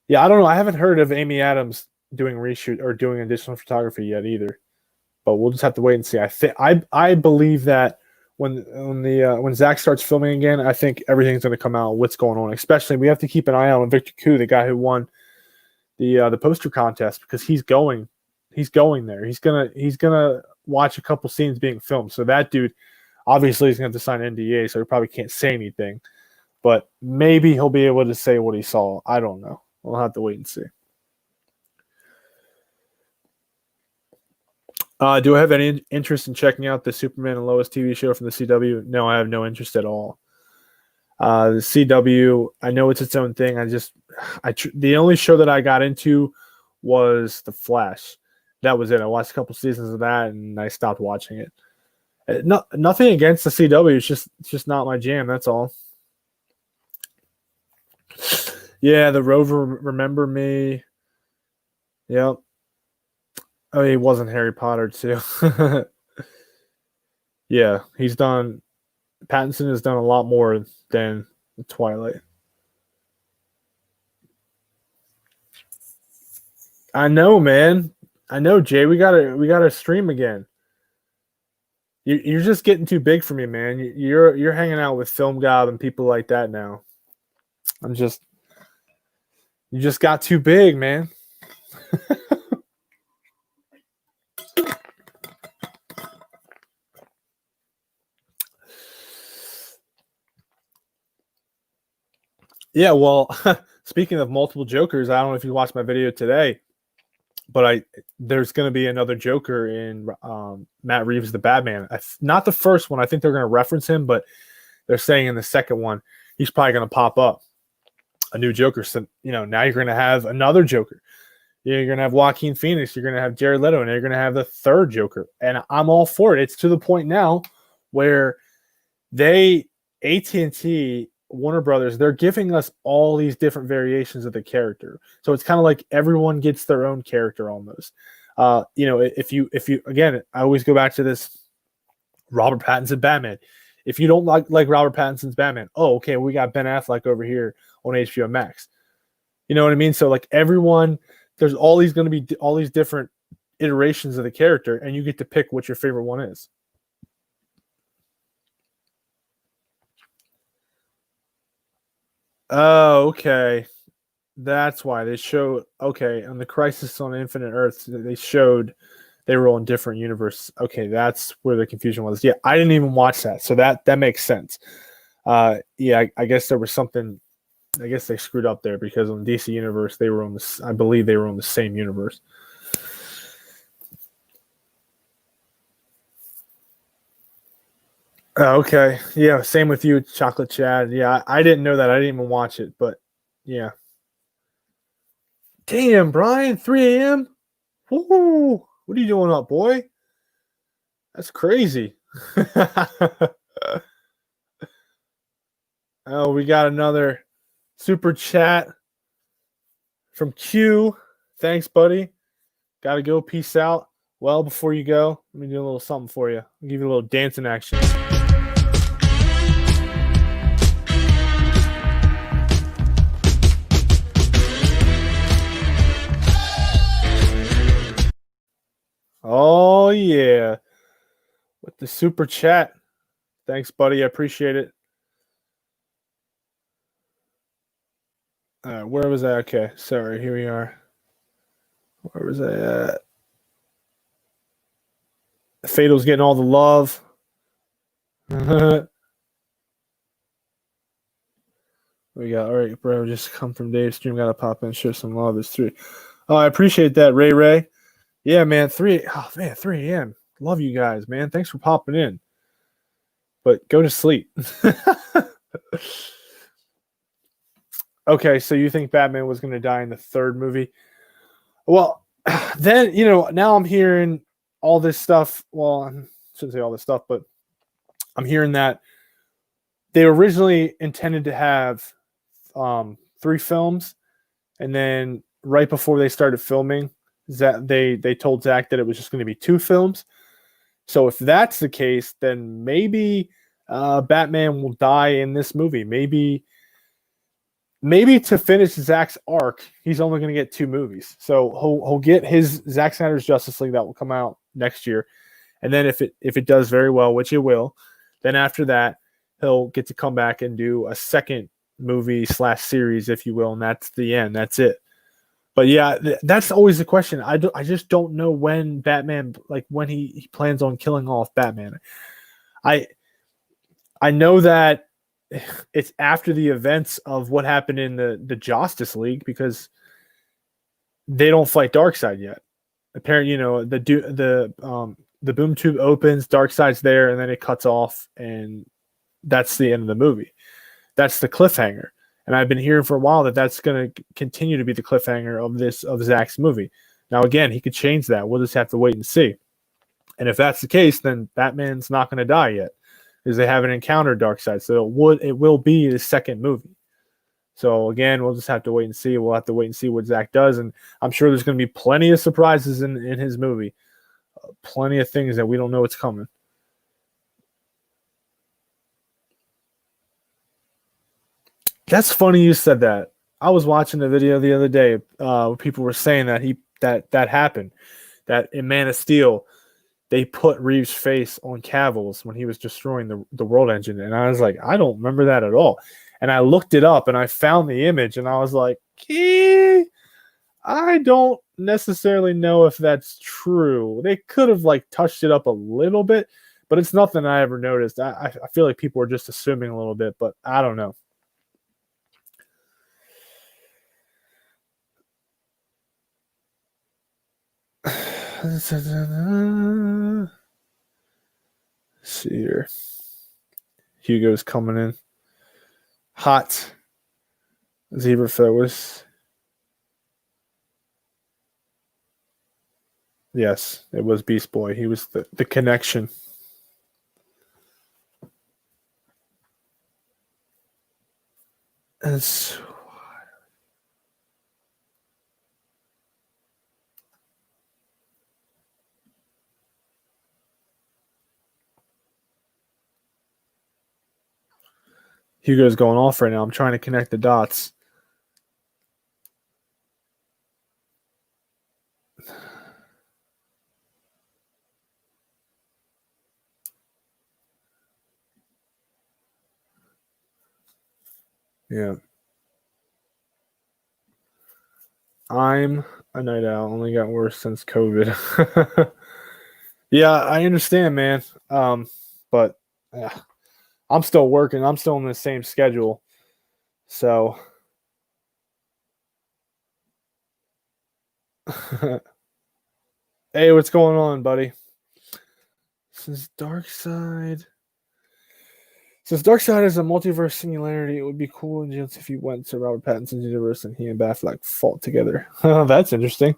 Yeah, I don't know. I haven't heard of Amy Adams doing reshoot or doing additional photography yet either, but we'll just have to wait and see. I believe that when Zach starts filming again, I think everything's going to come out. What's going on? Especially we have to keep an eye out on Victor Koo, the guy who won the poster contest, because he's going there. He's gonna watch a couple scenes being filmed. So that dude obviously is gonna have to sign an NDA, so he probably can't say anything. But maybe he'll be able to say what he saw. I don't know. We'll have to wait and see. Do I have any interest in checking out the Superman and Lois TV show from the CW? No, I have no interest at all. The CW, I know it's its own thing. The only show that I got into was The Flash. That was it. I watched a couple seasons of that and I stopped watching it. Nothing against the CW. It's just not my jam. That's all. Yeah, the Rover, Remember Me. Yep. Oh, he wasn't Harry Potter too. Yeah, Pattinson has done a lot more than Twilight. I know, man. I know, Jay. We gotta stream again. You're just getting too big for me, man. You're hanging out with Film Gob and people like that now. You just got too big, man. Yeah, well, speaking of multiple Jokers, I don't know if you watched my video today, but there's going to be another Joker in Matt Reeves' The Batman. Not the first one. I think they're going to reference him, but they're saying in the second one, he's probably going to pop up. A new Joker. So, now you're going to have another Joker. You're going to have Joaquin Phoenix. You're going to have Jared Leto, and you're going to have the third Joker. And I'm all for it. It's to the point now where AT&T, Warner Brothers, they're giving us all these different variations of the character. So it's kind of like everyone gets their own character almost. If you again, I always go back to this Robert Pattinson Batman. If you don't like Robert Pattinson's Batman, oh, okay, we got Ben Affleck over here on HBO Max. You know what I mean? So like everyone, there's going to be all these different iterations of the character, and you get to pick what your favorite one is. Oh, okay. That's why they showed. Okay, on the Crisis on Infinite Earths, they showed they were on different universes. Okay, that's where the confusion was. Yeah, I didn't even watch that, so that makes sense. Yeah, I guess there was something. I guess they screwed up there because on DC Universe they were on this. I believe they were on the same universe. Okay, yeah, same with you, Chocolate Chad. Yeah, I didn't know that. I didn't even watch it, but yeah. Damn, Brian, 3 a.m. Woo! What are you doing up, boy? That's crazy. Oh, we got another super chat from Q. Thanks, buddy. Gotta go. Peace out. Well, before you go, let me do a little something for you. I'll give you a little dancing action. Oh, yeah. With the super chat. Thanks, buddy. I appreciate it. Where was I? Okay, sorry. Here we are. Where was I at? Fatal's getting all the love. We got, all right, bro. Just come from Dave's stream. Got to pop in, share some love. It's 3. Oh, I appreciate that, Ray. Yeah, man. 3 a.m. Love you guys, man. Thanks for popping in. But go to sleep. Okay, so you think Batman was going to die in the third movie? Well, then, now I'm hearing all this stuff. Well, I shouldn't say all this stuff, but I'm hearing that they originally intended to have 3 films, and then right before they started filming, they told Zach that it was just going to be 2 films. So if that's the case, then maybe Batman will die in this movie. Maybe to finish Zach's arc, he's only going to get 2 movies. So he'll get his Zack Snyder's Justice League that will come out next year, and then if it does very well, which it will, then after that he'll get to come back and do a second movie / series, if you will, and that's the end. That's it. But yeah, that's always the question. I just don't know when Batman, like when he plans on killing off Batman. I know that it's after the events of what happened in the Justice League, because they don't fight Darkseid yet. Apparently, the boom tube opens, Darkseid's there, and then it cuts off, and that's the end of the movie. That's the cliffhanger. And I've been hearing for a while that that's going to continue to be the cliffhanger of Zach's movie. Now, again, he could change that. We'll just have to wait and see. And if that's the case, then Batman's not going to die yet, because they haven't encountered Darkseid. So it will be the second movie. So again, we'll just have to wait and see. We'll have to wait and see what Zach does. And I'm sure there's going to be plenty of surprises in his movie. Plenty of things that we don't know what's coming. That's funny you said that. I was watching a video the other day where people were saying that happened. That in Man of Steel, they put Reeves' face on Cavill's when he was destroying the world engine. And I was like, I don't remember that at all. And I looked it up and I found the image and I was like, I don't necessarily know if that's true. They could have like touched it up a little bit, but it's nothing I ever noticed. I feel like people are just assuming a little bit, but I don't know. See here. Hugo's coming in. Hot. Zebraphobus. Yes, it was Beast Boy. He was the connection. And so, Hugo's going off right now. I'm trying to connect the dots. Yeah. I'm a night owl. Only got worse since COVID. Yeah, I understand, man. But I'm still working. I'm still in the same schedule. So hey, what's going on, buddy? Since Darkseid is a multiverse singularity, it would be cool just if he went to Robert Pattinson's universe and he and Batfleck fought together. That's interesting.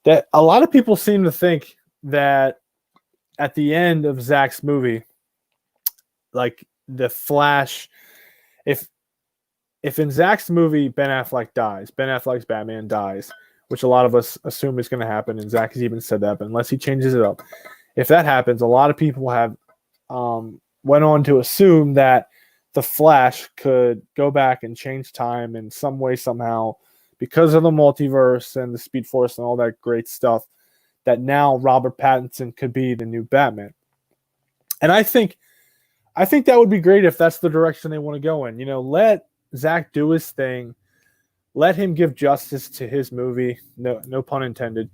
That a lot of people seem to think that at the end of Zach's movie, like the Flash, if in Zach's movie Ben Affleck dies, Ben Affleck's Batman dies, which a lot of us assume is going to happen, and Zach has even said that, but unless he changes it up, if that happens, a lot of people have went on to assume that the Flash could go back and change time in some way, somehow, because of the multiverse and the Speed Force and all that great stuff, that now Robert Pattinson could be the new Batman. And I think that would be great if that's the direction they want to go in. You know, let Zach do his thing. Let him give justice to his movie. No pun intended.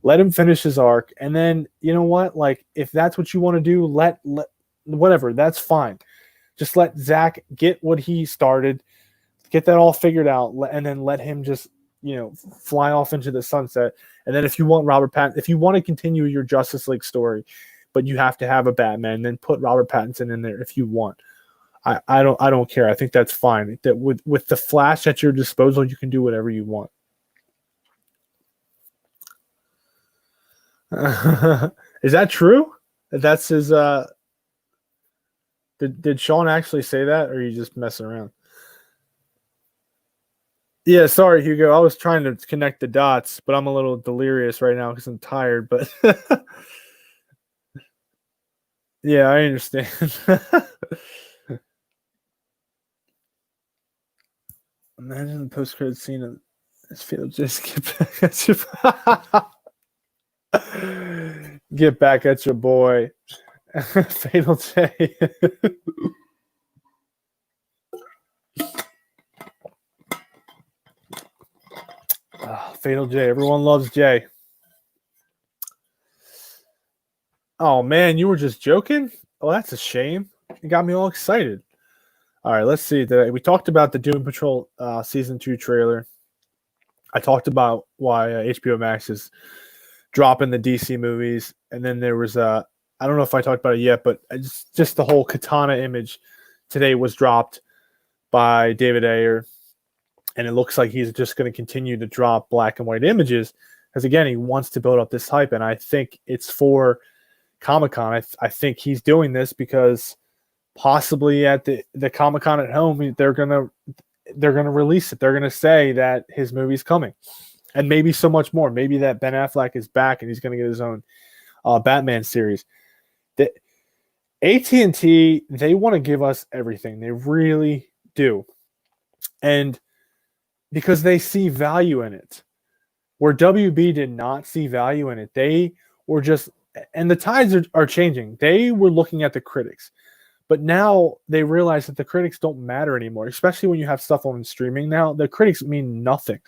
Let him finish his arc. And then, you know what? Like, if that's what you want to do, let whatever, that's fine. Just let Zach get what he started, get that all figured out, and then let him just, you know, fly off into the sunset. And then if you want Robert Pattinson, if you want to continue your Justice League story, but you have to have a Batman, then put Robert Pattinson in there if you want. I don't care. I think that's fine. That with the Flash at your disposal, you can do whatever you want. Is that true? That's his Did Sean actually say that, or are you just messing around? Yeah, sorry, Hugo. I was trying to connect the dots, but I'm a little delirious right now because I'm tired. But yeah, I understand. Imagine the post-credit scene of this field. Just get back at your boy, Fatal J. Fatal J. Everyone loves Jay. Oh, man, you were just joking? Oh, that's a shame. You got me all excited. All right, let's see. We talked about the Doom Patrol Season 2 trailer. I talked about why HBO Max is dropping the DC movies. And then there was, I don't know if I talked about it yet, but just the whole Katana image today was dropped by David Ayer. And it looks like he's just going to continue to drop black and white images because, again, he wants to build up this hype. And I think it's for Comic-Con. I think he's doing this because possibly at the Comic-Con at home, they're gonna release it. They're gonna say that his movie's coming, and maybe so much more. Maybe that Ben Affleck is back and he's gonna get his own Batman series. The AT&T, they want to give us everything. They really do. And because they see value in it. Where WB did not see value in it. They were just, and the tides are changing. They were looking at the critics. But now they realize that the critics don't matter anymore, especially when you have stuff on streaming now. The critics mean nothing.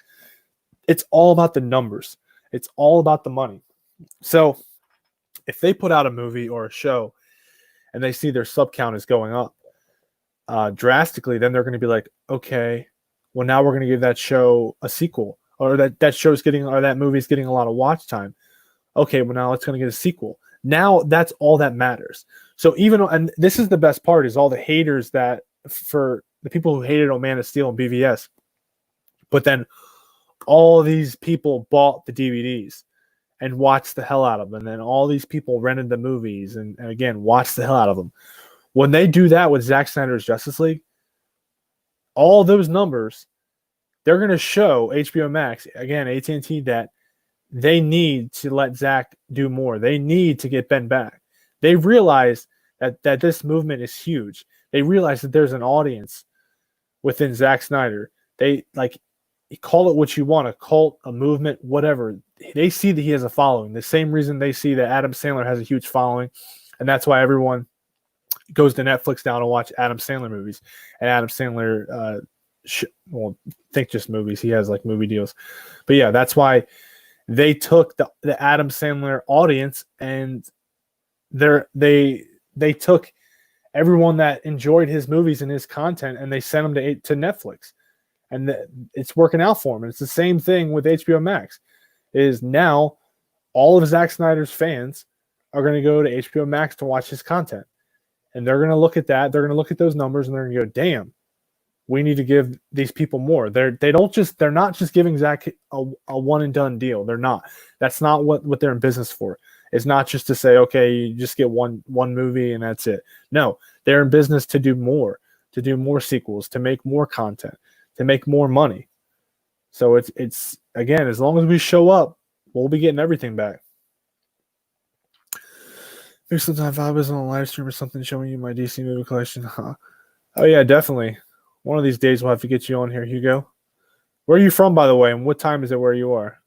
It's all about the numbers. It's all about the money. So if they put out a movie or a show and they see their sub count is going up drastically, then they're going to be like, okay, well, now we're going to give that show a sequel, or that show's getting, or that movie's getting a lot of watch time. Okay, well, now it's going to get a sequel. Now that's all that matters. So even, and this is the best part, is all the haters that, for the people who hated on Man of Steel and BVS, but then all these people bought the DVDs and watched the hell out of them. And then all these people rented the movies and again, watched the hell out of them. When they do that with Zack Snyder's Justice League, all those numbers, they're going to show HBO Max, again, AT&T, that they need to let Zack do more. They need to get Ben back. They realize that this movement is huge. They realize that there's an audience within Zack Snyder. They, like, call it what you want, a cult, a movement, whatever. They see that he has a following. The same reason they see that Adam Sandler has a huge following, and that's why everyone goes to Netflix now to watch Adam Sandler movies. And Adam Sandler, think just movies. He has like movie deals. But yeah, that's why they took the Adam Sandler audience, and they took everyone that enjoyed his movies and his content, and they sent them to Netflix. And it's working out for him. And it's the same thing with HBO Max. Is now all of Zack Snyder's fans are going to go to HBO Max to watch his content. And they're going to look at that. They're going to look at those numbers, and they're going to go, damn, we need to give these people more. They're not just giving Zack a one and done deal. They're not. That's not what they're in business for. It's not just to say, okay, you just get one movie and that's it. No, they're in business to do more sequels, to make more content, to make more money. So it's again, as long as we show up, we'll be getting everything back. Maybe sometime if I was on a live stream or something showing you my DC movie collection. Huh? Oh yeah, definitely. One of these days we'll have to get you on here, Hugo. Where are you from, by the way, and what time is it where you are?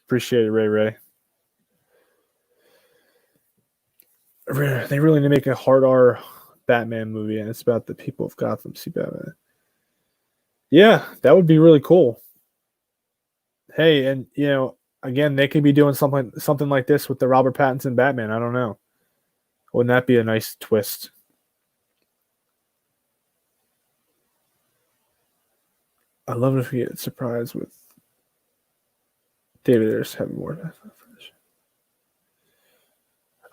Appreciate it, Ray. They really need to make a hard R Batman movie, and it's about the people of Gotham. See Batman. Yeah, that would be really cool. Hey, and again, they could be doing something like this with the Robert Pattinson Batman. I don't know. Wouldn't that be a nice twist? I love it if we get surprised with David Ayers having more.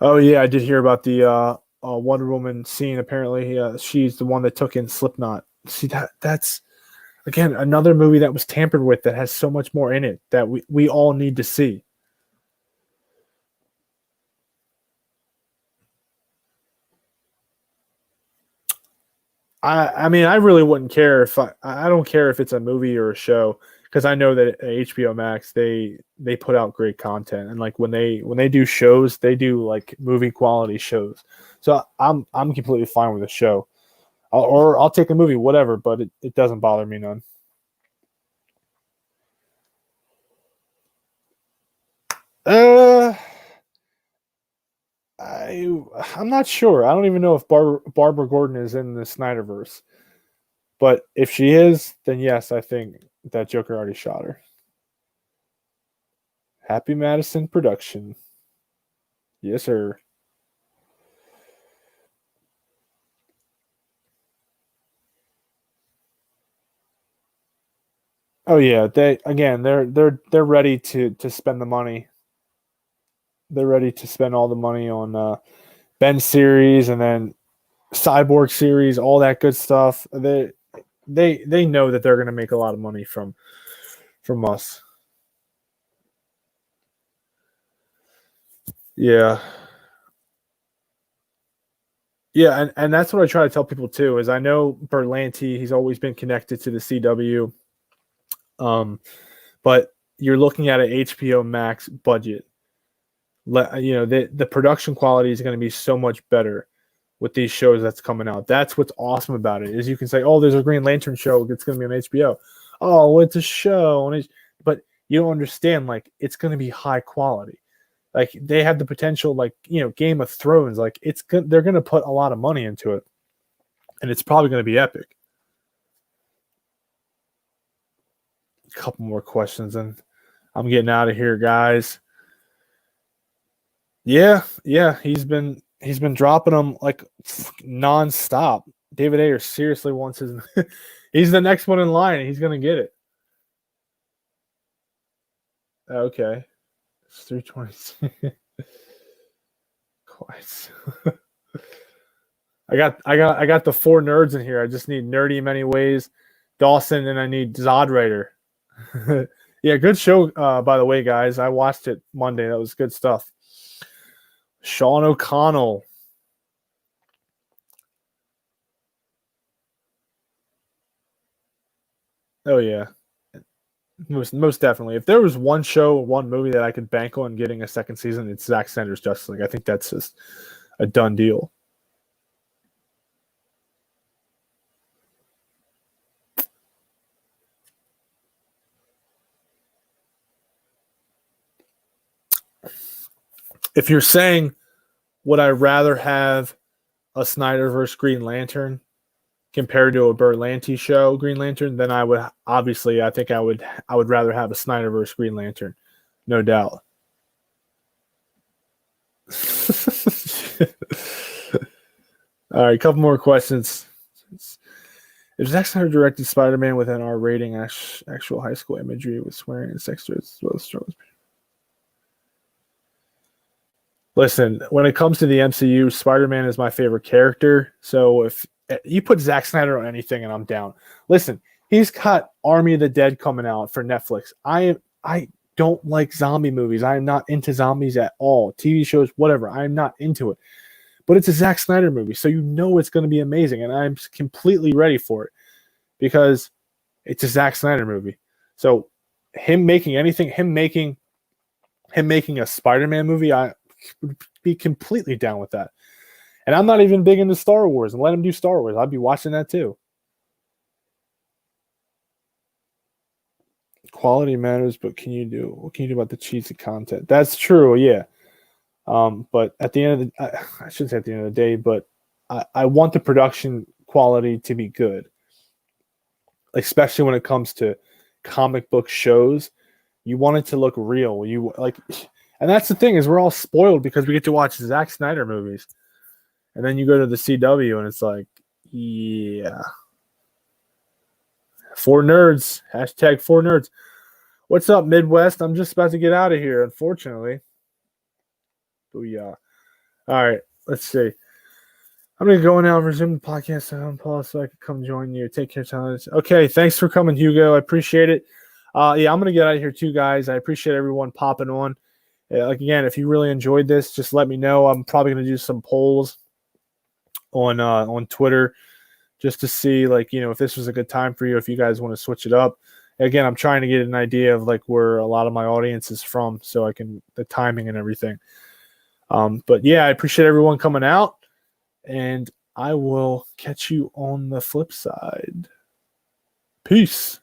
Oh yeah, I did hear about the Wonder Woman scene. Apparently, she's the one that took in Slipknot. See, that's again another movie that was tampered with that has so much more in it that we all need to see. I mean, I really wouldn't care if I don't care if it's a movie or a show, because I know that at HBO Max they put out great content, and like when they do shows, they do like movie quality shows. So I'm completely fine with a show, or I'll take a movie, whatever. But it doesn't bother me none. I'm not sure. I don't even know if Barbara Gordon is in the Snyderverse. But if she is, then yes, I think that Joker already shot her. Happy Madison production. Yes, sir. Oh yeah, they're ready to spend the money. They're ready to spend all the money on Ben series and then Cyborg series, all that good stuff. They know that they're going to make a lot of money from us. Yeah. Yeah, and that's what I try to tell people too, is I know Berlanti, he's always been connected to the CW. But you're looking at an HBO Max budget. The production quality is going to be so much better with these shows that's coming out. That's what's awesome about it, is you can say, oh, there's a Green Lantern show that's going to be on HBO. Oh, it's a show. But you don't understand, like, it's going to be high quality. Like, they have the potential, like, Game of Thrones. Like, they're going to put a lot of money into it, and it's probably going to be epic. A couple more questions, and I'm getting out of here, guys. Yeah, he's been dropping them like nonstop. David Ayer seriously wants his. He's the next one in line, and he's gonna get it. Okay, it's 320. Quite. I got the 4 nerds in here. I just need Nerdy in Many Ways, Dawson, and I need Zod Rider. Yeah, good show, by the way, guys. I watched it Monday. That was good stuff. Sean O'Connell. Oh, yeah. Most definitely. If there was one show, one movie that I could bank on getting a second season, it's Zack Snyder's Justice League. I think that's just a done deal. If you're saying, would I rather have a Snyder versus Green Lantern compared to a Berlanti show Green Lantern, then I would obviously, I think I would rather have a Snyder versus Green Lantern, no doubt. All right, a couple more questions. If Zack Snyder directed Spider-Man with an R rating, actual high school imagery with swearing and sex jokes as well as struggles. Listen, when it comes to the MCU, Spider-Man is my favorite character. So if you put Zack Snyder on anything, and I'm down. Listen, he's got Army of the Dead coming out for Netflix. I don't like zombie movies. I am not into zombies at all. TV shows, whatever. I am not into it. But it's a Zack Snyder movie, so it's going to be amazing, and I'm completely ready for it because it's a Zack Snyder movie. So him making a Spider-Man movie, I would be completely down with that. And I'm not even big into Star Wars, and let him do Star Wars. I'd be watching that too. Quality matters, but what can you do about the cheesy content? That's true, yeah. But at the end of I shouldn't say at the end of the day, but I want the production quality to be good, especially when it comes to comic book shows. You want it to look real. And that's the thing, is we're all spoiled because we get to watch Zack Snyder movies. And then you go to the CW and it's like, yeah. 4 nerds. Hashtag 4 nerds. What's up, Midwest? I'm just about to get out of here, unfortunately. Booyah. All right, let's see. I'm going to go now and resume the podcast on Paul so I can come join you. Take care, Thomas. Okay, thanks for coming, Hugo. I appreciate it. Yeah, I'm going to get out of here too, guys. I appreciate everyone popping on. Again, if you really enjoyed this, just let me know. I'm probably going to do some polls on Twitter just to see, if this was a good time for you, if you guys want to switch it up. Again, I'm trying to get an idea of where a lot of my audience is from so I can the timing and everything. But yeah, I appreciate everyone coming out, and I will catch you on the flip side. Peace.